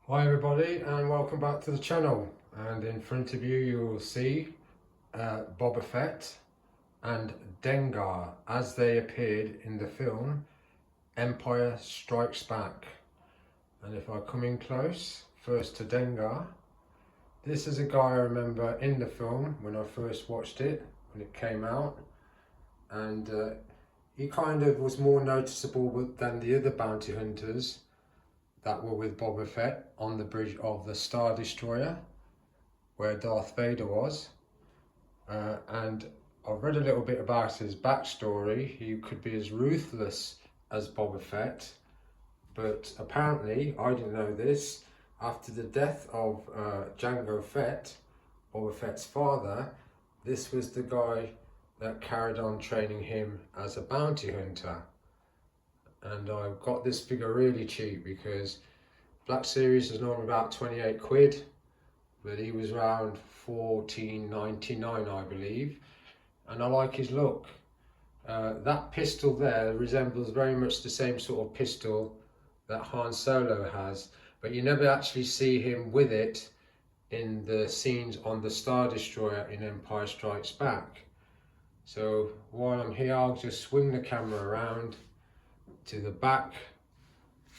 Hi everybody and welcome back to the channel, and in front of you will see Boba Fett and Dengar as they appeared in the film Empire Strikes Back. And if I come in close, first to Dengar, this is a guy I remember in the film when I first watched it, when it came out, and he kind of was more noticeable than the other bounty hunters that were with Boba Fett on the bridge of the Star Destroyer where Darth Vader was. And I've read a little bit about his backstory. He could be as ruthless as Boba Fett, but apparently, I didn't know this, after the death of Jango Fett, Boba Fett's father, this was the guy that carried on training him as a bounty hunter. And I got this figure really cheap because Black Series is normally about 28 quid, but he was around 14.99 I believe, and I like his look. That pistol there resembles very much the same sort of pistol that Han Solo has, but you never actually see him with it in the scenes on the Star Destroyer in Empire Strikes Back. So while I'm here, I'll just swing the camera around to the back.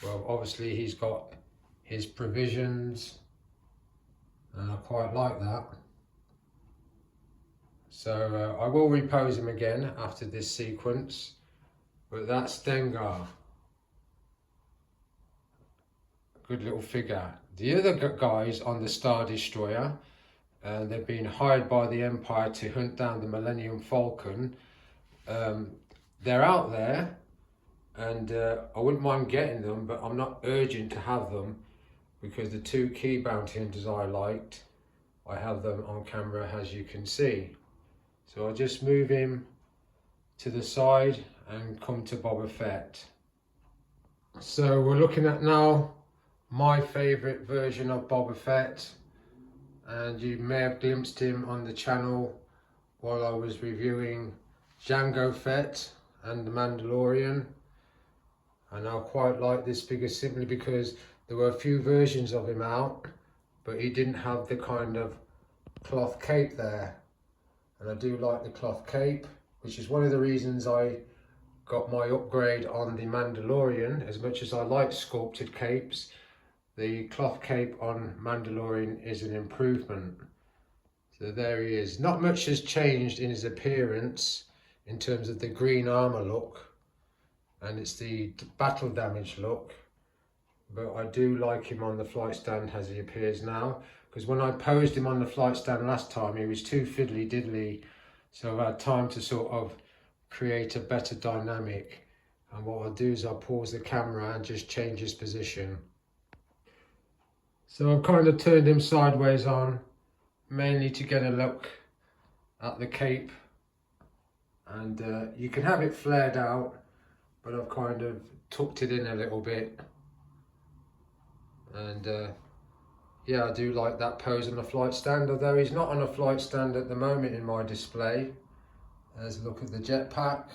Well, obviously he's got his provisions, and I quite like that. So I will repose him again after this sequence, but that's Dengar. Good little figure. The other guys on the Star Destroyer, they've been hired by the Empire to hunt down the Millennium Falcon. They're out there, and I wouldn't mind getting them, but I'm not urgent to have them because the two key bounty hunters I liked, I have them on camera as you can see. So I'll just move him to the side and come to Boba Fett. So we're looking at now my favourite version of Boba Fett, and you may have glimpsed him on the channel while I was reviewing Jango Fett and the Mandalorian. And I quite like this figure simply because there were a few versions of him out, but he didn't have the kind of cloth cape there. And I do like the cloth cape, which is one of the reasons I got my upgrade on the Mandalorian. As much as I like sculpted capes, the cloth cape on Mandalorian is an improvement. So there he is. Not much has changed in his appearance in terms of the green armor look, and it's the battle damage look, but I do like him on the flight stand as he appears now, because when I posed him on the flight stand last time he was too fiddly diddly, so I've had time to sort of create a better dynamic. And what I'll do is I'll pause the camera and just change his position. So I've kind of turned him sideways on, mainly to get a look at the cape, and you can have it flared out, but I've kind of tucked it in a little bit. And yeah, I do like that pose on the flight stand, although he's not on a flight stand at the moment in my display. There's a look at the jetpack.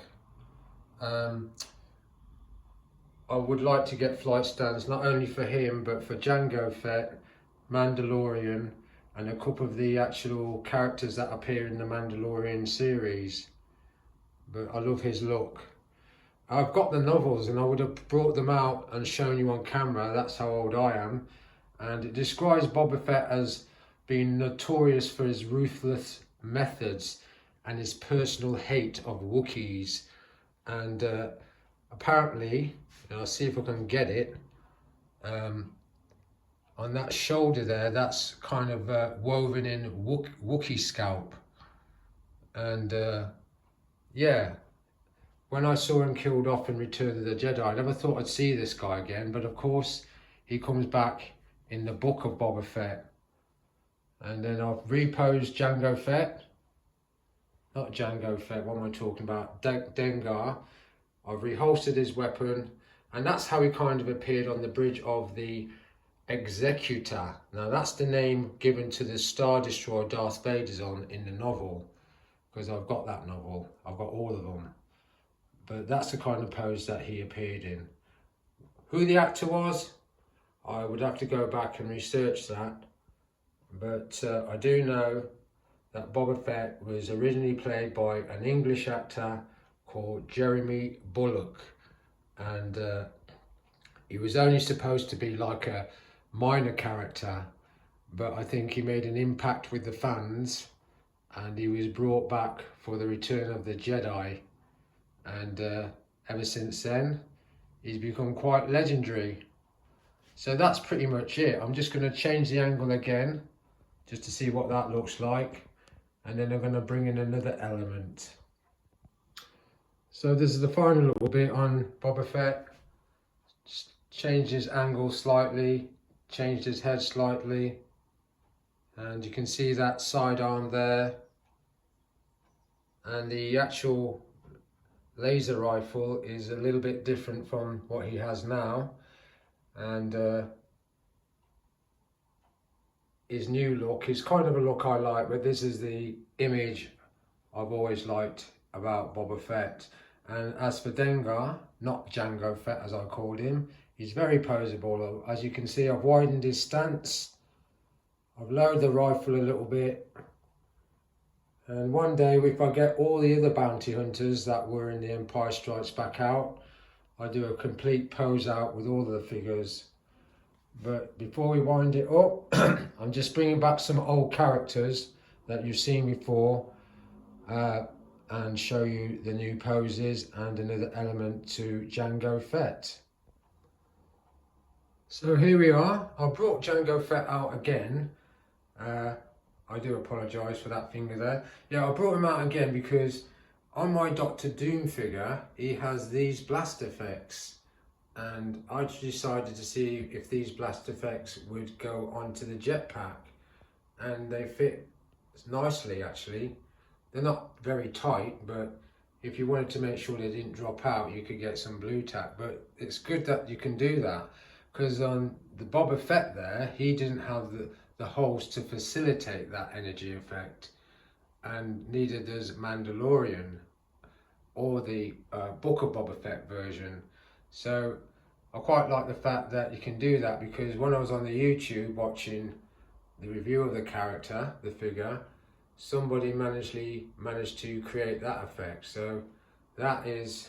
I would like to get flight stands not only for him but for Jango Fett, Mandalorian, and a couple of the actual characters that appear in the Mandalorian series. But I love his look. I've got the novels and I would have brought them out and shown you on camera, that's how old I am. And it describes Boba Fett as being notorious for his ruthless methods and his personal hate of Wookiees. And apparently, and I'll see if I can get it, on that shoulder there, that's kind of woven in Wookiee scalp. And yeah, when I saw him killed off in Return of the Jedi, I never thought I'd see this guy again, but of course he comes back in the book of Boba Fett. And then I've reposed Jango Fett, not Jango Fett, what am I talking about, Dengar. I've reholstered his weapon, and that's how he kind of appeared on the bridge of the Executor. Now that's the name given to the Star Destroyer Darth Vader's on in the novel, because I've got that novel, I've got all of them. But that's the kind of pose that he appeared in. Who the actor was, I would have to go back and research that, but I do know that Boba Fett was originally played by an English actor called Jeremy Bullock, and he was only supposed to be like a minor character, but I think he made an impact with the fans, and he was brought back for the Return of the Jedi, and ever since then he's become quite legendary. So that's pretty much it. I'm just going to change the angle again just to see what that looks like, and then I'm going to bring in another element. So this is the final little bit on Boba Fett. Just changed his angle slightly, changed his head slightly, and you can see that sidearm there, and the actual laser rifle is a little bit different from what he has now, and his new look is kind of a look I like, but this is the image I've always liked about Boba Fett. And as for Dengar, not Jango Fett as I called him, he's very poseable. As you can see, I've widened his stance, I've lowered the rifle a little bit, and one day if I get all the other bounty hunters that were in the Empire Strikes Back out, I do a complete pose out with all the figures. But before we wind it up, I'm just bringing back some old characters that you've seen before, and show you the new poses and another element to Jango Fett. So here we are. I brought Jango Fett out again. I do apologise for that finger there. Yeah, I brought him out again because on my Doctor Doom figure, he has these blast effects. And I decided to see if these blast effects would go onto the jetpack. And they fit nicely, actually. They're not very tight, but if you wanted to make sure they didn't drop out, you could get some blue tack. But it's good that you can do that, because on the Boba Fett there, he didn't have the holes to facilitate that energy effect, and neither does Mandalorian or the Book of Boba Fett version. So I quite like the fact that you can do that, because when I was on the YouTube watching the review of the character, the figure, somebody managed to create that effect. So that is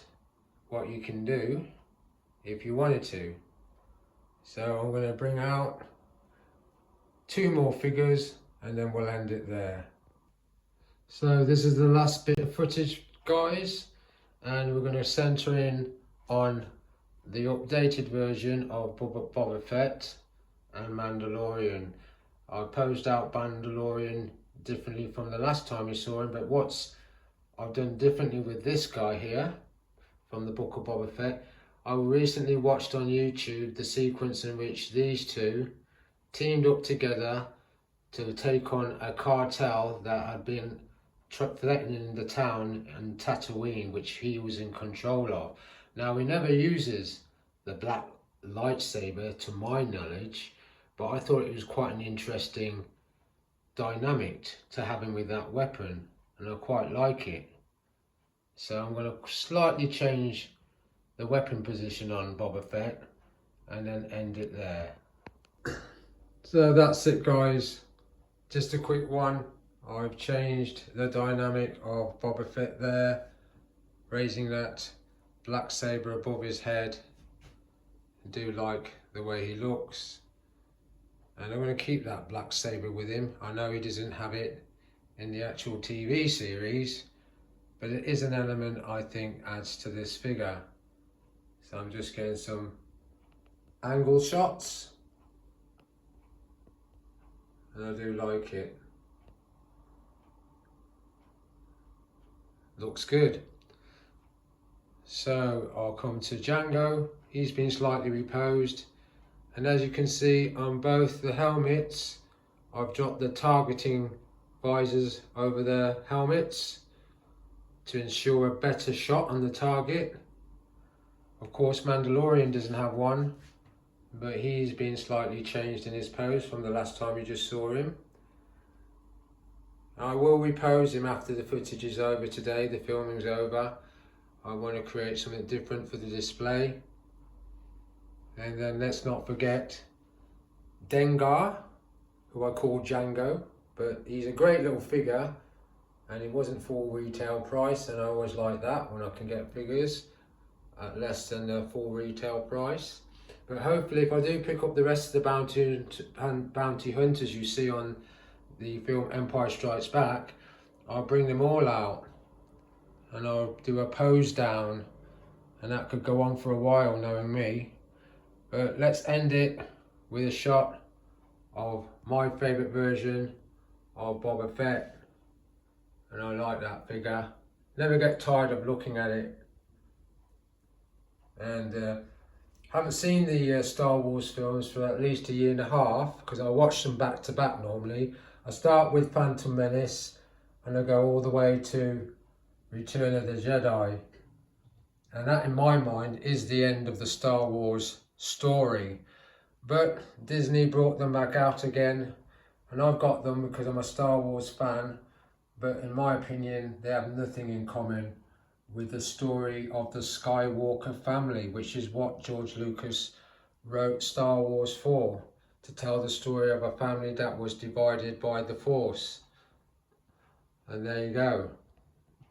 what you can do if you wanted to. So I'm going to bring out 2 more figures and then we'll end it there. So this is the last bit of footage, guys, and we're going to center in on the updated version of Boba Fett and Mandalorian. I posed out Mandalorian differently from the last time you saw him, but what's I've done differently with this guy here from the Book of Boba Fett, I recently watched on YouTube the sequence in which these two teamed up together to take on a cartel that had been threatening the town and Tatooine, which he was in control of. Now, he never uses the black lightsaber to my knowledge, but I thought it was quite an interesting dynamic to have him with that weapon, and I quite like it. So I'm going to slightly change the weapon position on Boba Fett and then end it there. So that's it, guys, just a quick one. I've changed the dynamic of Boba Fett there, raising that black saber above his head. I do like the way he looks, and I'm going to keep that black saber with him. I know he doesn't have it in the actual TV series, but it is an element I think adds to this figure. So I'm just getting some angle shots, and I do like it. Looks good. So I'll come to Jango. He's been slightly reposed, and as you can see on both the helmets, I've dropped the targeting visors over the helmets to ensure a better shot on the target. Of course, Mandalorian doesn't have one, but he's been slightly changed in his pose from the last time you just saw him. I will repose him after the footage is over today, the filming's over. I want to create something different for the display. And then let's not forget Dengar, who I call Django, but he's a great little figure, and he wasn't full retail price, and I always like that when I can get figures at less than the full retail price. But hopefully, if I do pick up the rest of the bounty hunters you see on the film Empire Strikes Back, I'll bring them all out and I'll do a pose down, and that could go on for a while, knowing me. But let's end it with a shot of my favourite version of Boba Fett, and I like that figure. Never get tired of looking at it. And haven't seen the Star Wars films for at least a year and a half, because I watch them back to back normally. I start with Phantom Menace and I go all the way to Return of the Jedi. And that, in my mind, is the end of the Star Wars story. But Disney brought them back out again, and I've got them because I'm a Star Wars fan. But in my opinion, they have nothing in common with the story of the Skywalker family, which is what George Lucas wrote Star Wars for, to tell the story of a family that was divided by the Force. And there you go,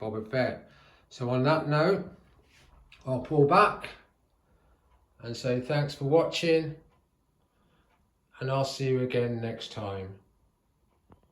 Boba Fett. So on that note, I'll pull back and say thanks for watching, and I'll see you again next time.